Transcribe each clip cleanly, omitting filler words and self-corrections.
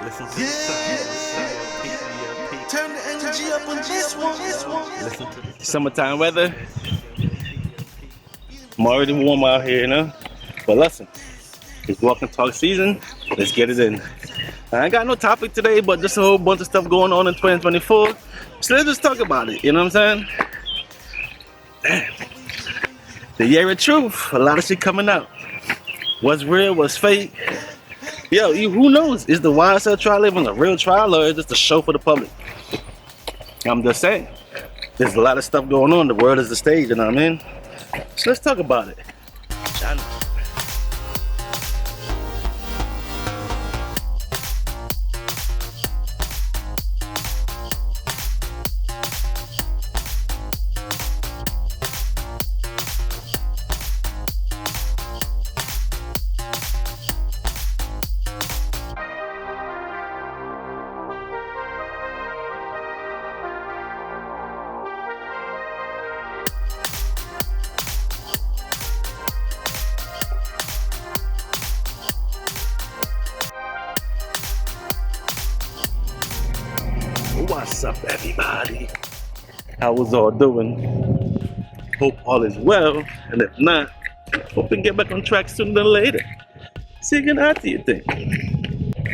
Listen to the sound. Turn the energy up on this one. Listen to the Summertime weather. I'm already warm out here, you know. But listen, it's walk and talk season. Let's get it in. I ain't got no topic today, but just a whole bunch of stuff going on in 2024. So let's just talk about it. You know what I'm saying? Damn. The year of truth. A lot of shit coming out. What's real? What's fake? Yo, who knows? Is the YSL trial even a real trial or is it just a show for the public? I'm just saying. There's a lot of stuff going on. The world is the stage, you know what I mean? So let's talk about it. What's up, everybody? How was all doing? Hope all is well, and if not, hope we can get back on track sooner than later. See you after you think.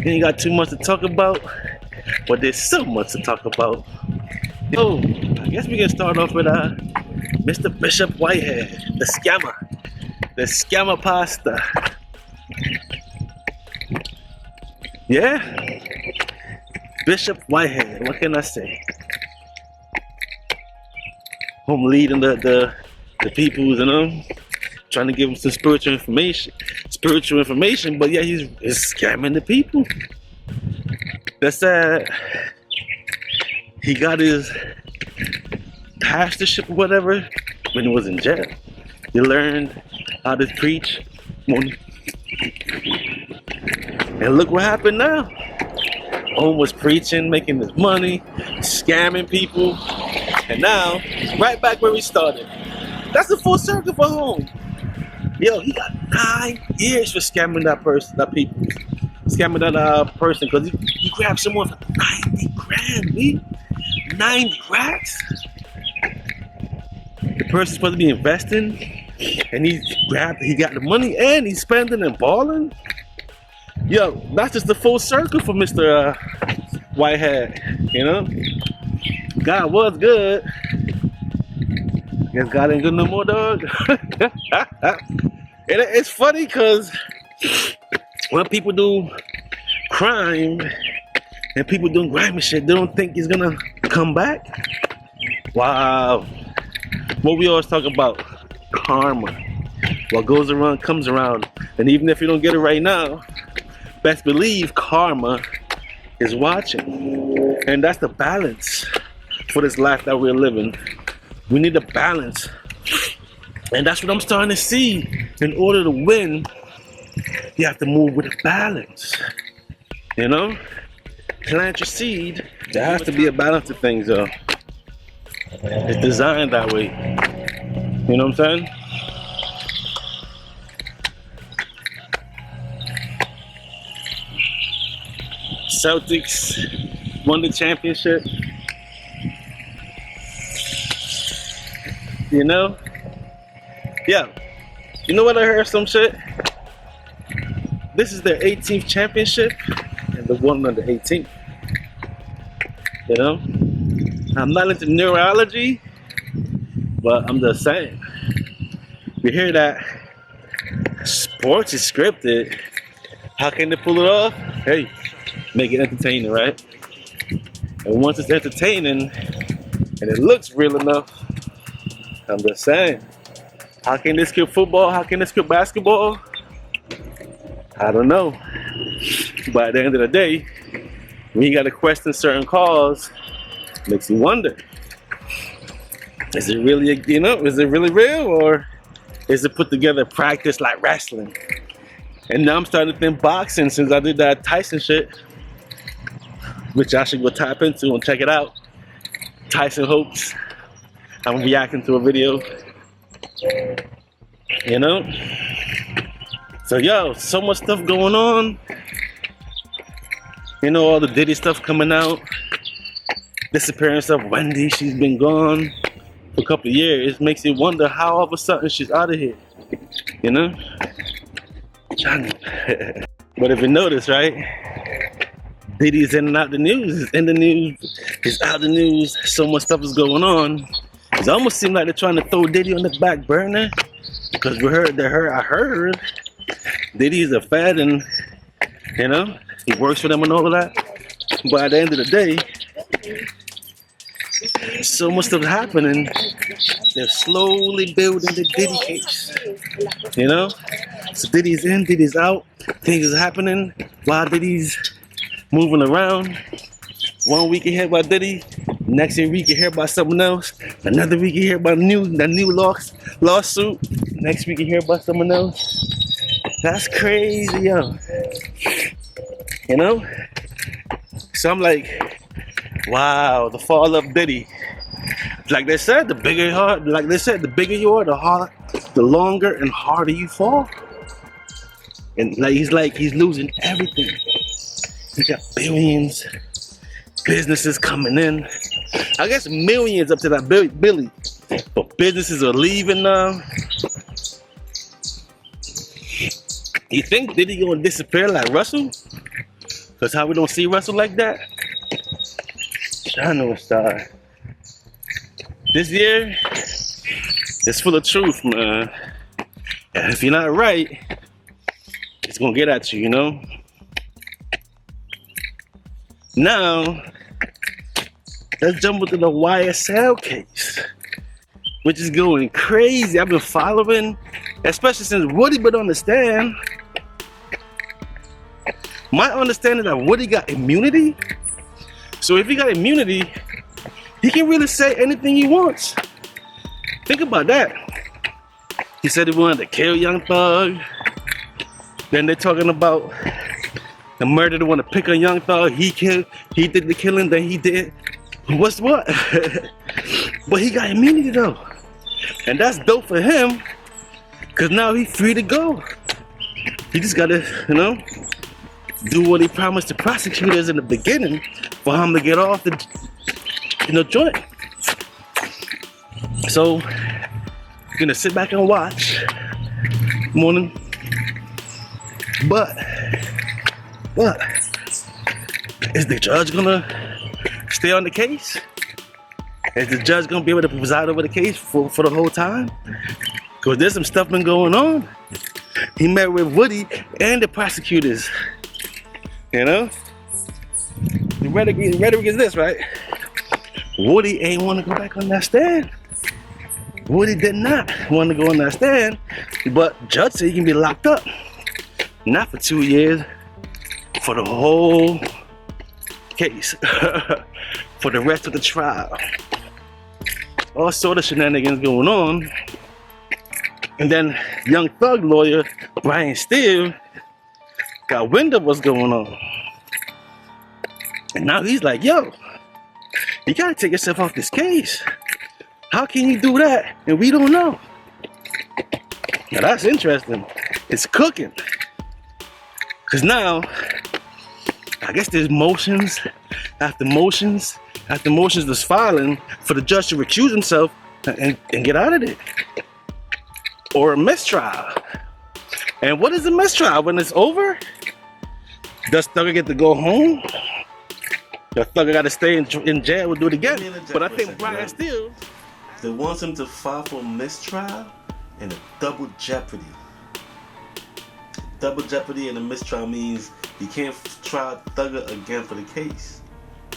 You ain't got too much to talk about, but there's so much to talk about. Oh, I guess we can start off with Mr. Bishop Whitehead, the scammer pasta. Yeah. Bishop Whitehead, what can I say? I'm leading the peoples, you know, trying to give them some spiritual information, but yeah, he's scamming the people. That's sad. He got his pastorship or whatever when he was in jail. He learned how to preach. And look what happened now. Home was preaching, making his money, scamming people, and now he's right back where he started. That's a full circle for Home. Yo, he got 9 years for scamming that person, because he grabbed someone for 90 grand, man. 90 racks. The person's supposed to be investing, and he got the money, and he's spending and balling. Yo, that's just the full circle for Mr. Whitehead, you know? God was good. Guess God ain't good no more, dog. It's funny because when people do crime and people doing grimy shit, they don't think he's gonna come back. Wow. What we always talk about, karma. What goes around comes around. And even if you don't get it right now, best believe karma is watching. And that's the balance for this life that we're living. We need a balance. And that's what I'm starting to see. In order to win, you have to move with a balance. You know? Plant your seed. There has to be a balance to things, though. It's designed that way. You know what I'm saying? Celtics won the championship. You know? Yeah. You know what I heard some shit? This is their 18th championship and the one on the 18th. You know? I'm not into neurology, but I'm just saying. You hear that sports is scripted. How can they pull it off? Hey, make it entertaining, right? And once it's entertaining and it looks real enough, I'm just saying, how can they skip football? How can they skip basketball? I don't know. But at the end of the day, when you got to question certain calls, it makes you wonder. Is it really, is it really real, or is it put together practice like wrestling? And now I'm starting to think boxing since I did that Tyson shit, which I should go tap into and check it out. Tyson Hopes. I'm reacting to a video. You know? So yo, so much stuff going on. You know, all the Diddy stuff coming out. Disappearance of Wendy. She's been gone for a couple of years. Makes you wonder how all of a sudden she's out of here. You know? But if you notice, right? Diddy's in and out the news. He's in the news. He's out the news. So much stuff is going on. It almost seems like they're trying to throw Diddy on the back burner. Because I heard Diddy's a fad and, you know, he works for them and all of that. But at the end of the day, so much stuff happening. They're slowly building the Diddy case. You know? So Diddy's in, Diddy's out. Things are happening while Diddy's moving around. 1 week you hear about Diddy, next week you hear about someone else. Another week you hear about the new lawsuit. Next week you hear about someone else. That's crazy, yo. You know? So I'm like, wow, the fall of Diddy. Like they said, the bigger you are, the longer and harder you fall. And he's losing everything. He got billions, businesses coming in. I guess millions up to that Billy. But businesses are leaving now. You think Diddy gonna disappear like Russell? Cause how we don't see Russell like that? I know it's this year is full of truth, man. And if you're not right, it's gonna get at you, you know? Now, let's jump into the YSL case, which is going crazy. I've been following, especially since Woody been on the stand. My understanding that Woody got immunity. So if he got immunity, he can really say anything he wants. Think about that. He said he wanted to kill Young Thug. Then they're talking about the murder. They want to pick on Young Thug. He did the killing, then he did. What's what? But he got immunity though. And that's dope for him. Cause now he's free to go. He just gotta, you know, do what he promised the prosecutors in the beginning for him to get off the, you know, joint. So, you're gonna sit back and watch. Morning. But, is the judge gonna stay on the case? Is the judge gonna be able to preside over the case for the whole time? Because there's some stuff been going on. He met with Woody and the prosecutors. You know? The rhetoric is this, right? Woody ain't want to go back on that stand. Woody did not want to go on that stand, but judge said he can be locked up. Not for 2 years, for the whole case. For the rest of the trial. All sort of shenanigans going on. And then Young Thug lawyer, Brian Steele, got wind of what's going on. And now he's like, yo, you gotta take yourself off this case. How can you do that? And we don't know. Now that's interesting. It's cooking. Because now, I guess there's motions after motions that's filing for the judge to recuse himself and get out of it. Or a mistrial. And what is a mistrial? When it's over, does Thugger get to go home? Does Thugger got to stay in jail and do it again? But I think Brian Steele, they want him to file for mistrial and a double jeopardy. Double jeopardy and a mistrial means he can't try Thugger again for the case.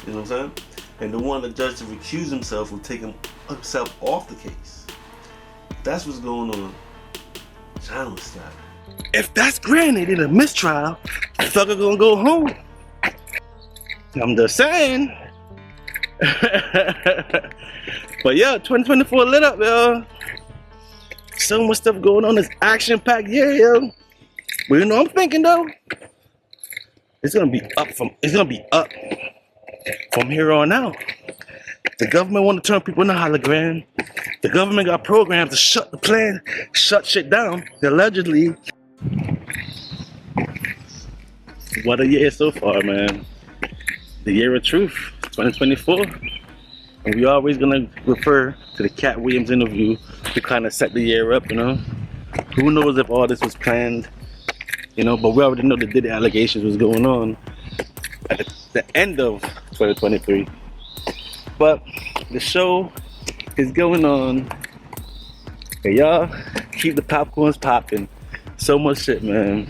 You know what I'm saying? And they want the judge to recuse himself or take himself off the case. That's what's going on. China style. if that's granted in a mistrial, Thugger gonna go home. I'm just saying. But yeah, 2024 lit up, yo. So much stuff going on. This action-packed year, yo. But you know what I'm thinking though? It's gonna be up from here on out. The government want to turn people into hologram. The government got programs to shut shit down. Allegedly. What a year so far, man. the year of truth, 2024. And we always gonna refer to the Cat Williams interview to kind of set the year up, you know. Who knows if all this was planned, you know, but we already know the allegations was going on at the end of 2023. But the show is going on. Hey, y'all, keep the popcorns popping. So much shit, man.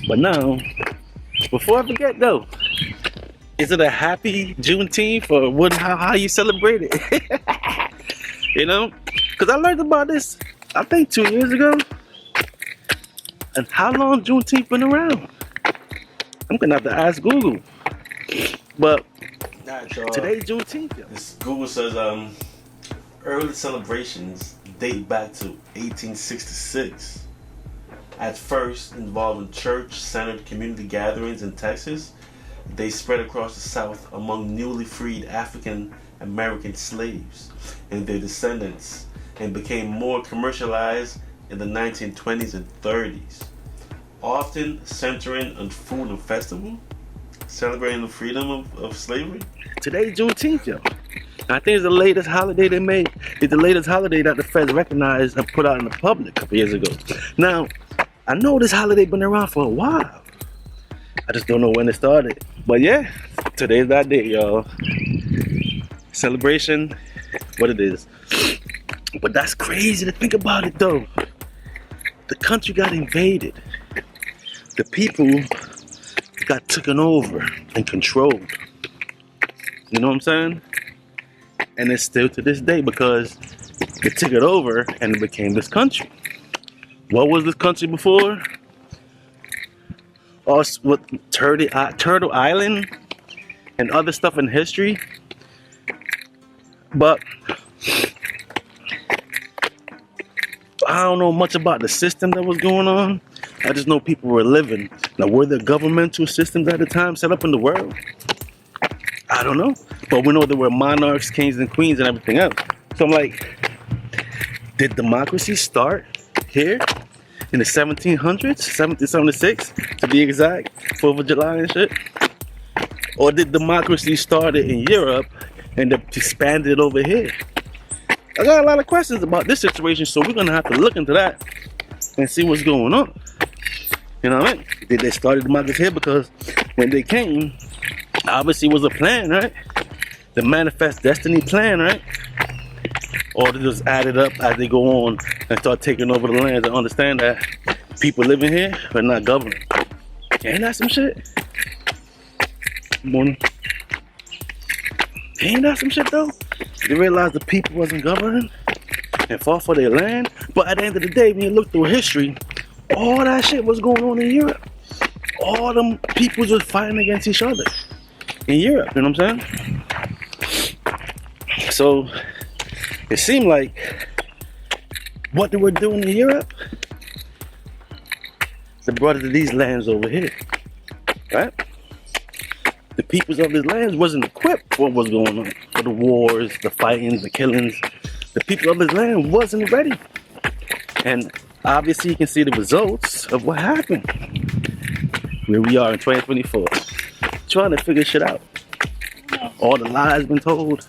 But now, before I forget though, is it a happy Juneteenth or what? How you celebrate it? You know, because I learned about this, I think 2 years ago. And how long Juneteenth been around? I'm gonna have to ask Google. But today's Juneteenth. This Google says early celebrations date back to 1866. At first involving church-centered community gatherings in Texas, they spread across the South among newly freed African American slaves and their descendants, and became more commercialized in the 1920s and 30s, often centering on food and festival, celebrating the freedom of slavery. Today's Juneteenth, yo. I think it's the latest holiday they made. It's the latest holiday that the feds recognized and put out in the public a couple years ago. Now, I know this holiday been around for a while. I just don't know when it started. But yeah, today's that day, y'all. Celebration, what it is. But that's crazy to think about it, though. The country got invaded. The people got taken over and controlled. You know what I'm saying? And it's still to this day because they took it over and it became this country. What was this country before? Us with Turtle Island and other stuff in history. But I don't know much about the system that was going on. I just know people were living. Now, were there governmental systems at the time set up in the world? I don't know. But we know there were monarchs, kings, and queens, and everything else. So I'm like, did democracy start here in the 1700s, 1776 to be exact, 4th of July and shit? Or did democracy start in Europe and expanded over here? I got a lot of questions about this situation, so we're gonna have to look into that and see what's going on. You know what I mean? Did they start democracy here? Because when they came, obviously it was a plan, right? The manifest destiny plan, right? Or they just add it up as they go on and start taking over the lands and understand that people living here are not governed. Ain't that some shit? Good morning. Ain't that some shit though? They realized the people wasn't governing and fought for their land. But at the end of the day, when you look through history, all that shit was going on in Europe. All them peoples was fighting against each other in Europe, you know what I'm saying? So it seemed like what they were doing in Europe, they brought it to these lands over here, right? The peoples of these lands wasn't equipped for what was going on, for the wars, the fightings, the killings. The people of this land wasn't ready. And obviously you can see the results of what happened. Where we are in 2024, trying to figure shit out. All the lies been told.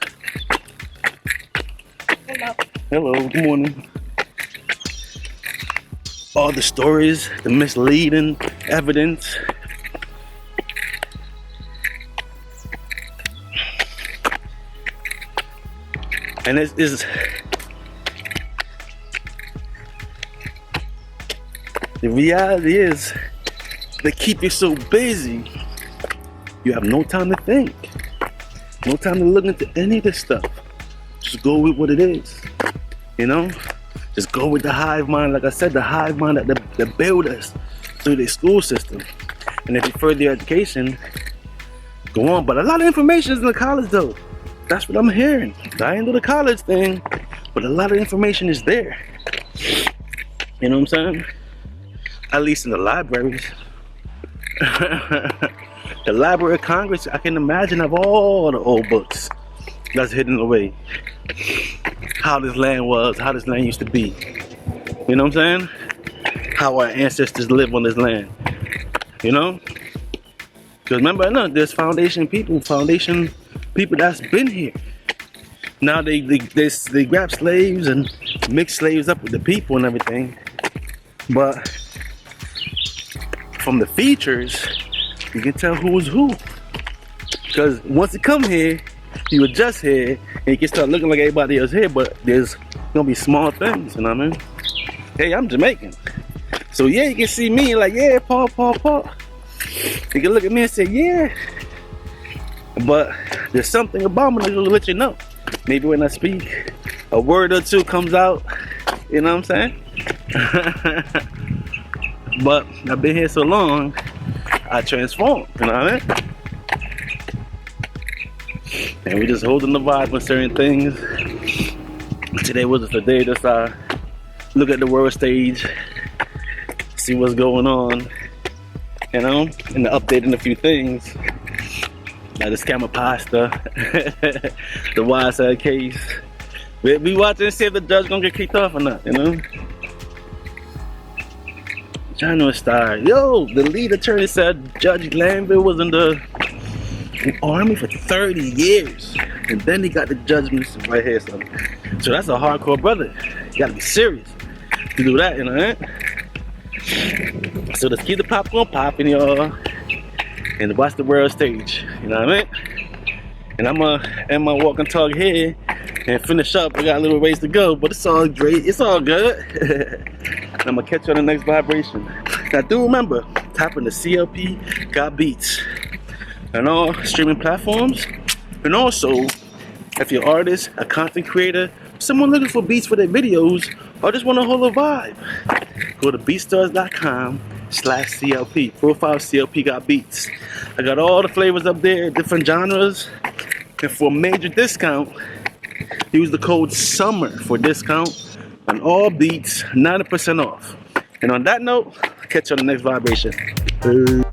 Hello, good morning. All the stories, the misleading evidence. And it's the reality is they keep you so busy, you have no time to think, no time to look into any of this stuff. Just go with what it is, you know? Just go with the hive mind. Like I said, the hive mind that build us through the school system. And if you further your education, go on. But a lot of information is in the college though. That's what I'm hearing. I ain't do the college thing, but a lot of information is there. You know what I'm saying? At least in the libraries. The Library of Congress, I can imagine, of all the old books that's hidden away. How this land was, how this land used to be. You know what I'm saying? How our ancestors lived on this land. You know? Because remember, no, there's foundation people that's been here. Now they grab slaves and mix slaves up with the people and everything. But from the features, you can tell who is who. Because once you come here, you adjust here, and you can start looking like everybody else here, but there's gonna be small things, you know what I mean? Hey, I'm Jamaican. So yeah, you can see me like, yeah, Paul. You can look at me and say, yeah. But there's something about me that'll let you know. Maybe when I speak, a word or two comes out, you know what I'm saying? But I've been here so long, I transform, you know what I mean? And we just holding the vibe on certain things. Today was the day that look at the world stage, see what's going on, you know, and updating a few things. Like the scammer pasta, the YSL case. We watching and see if the judge gonna get kicked off or not, you know? Trying to start. Yo, the lead attorney said Judge Glanville was in the Army for 30 years. And then he got the judgments right here. So that's a hardcore brother. You gotta be serious to do that, you know, right? So let's keep the popcorn popping, y'all. And watch the world stage, you know what I mean? And I'm gonna end my walk and talk here and finish up. I got a little ways to go, but it's all great. It's all good. I'm gonna catch you on the next vibration. Now do remember, tap into CLP Got Beats on all streaming platforms. And also, if you're an artist, a content creator, someone looking for beats for their videos, or just want to hold a vibe, go to beatstars.com/CLP. Profile CLP Got Beats. I got all the flavors up there, different genres. And for a major discount, use the code SUMMER for discount on all beats, 90% off. And on that note, catch you on the next vibration. Peace.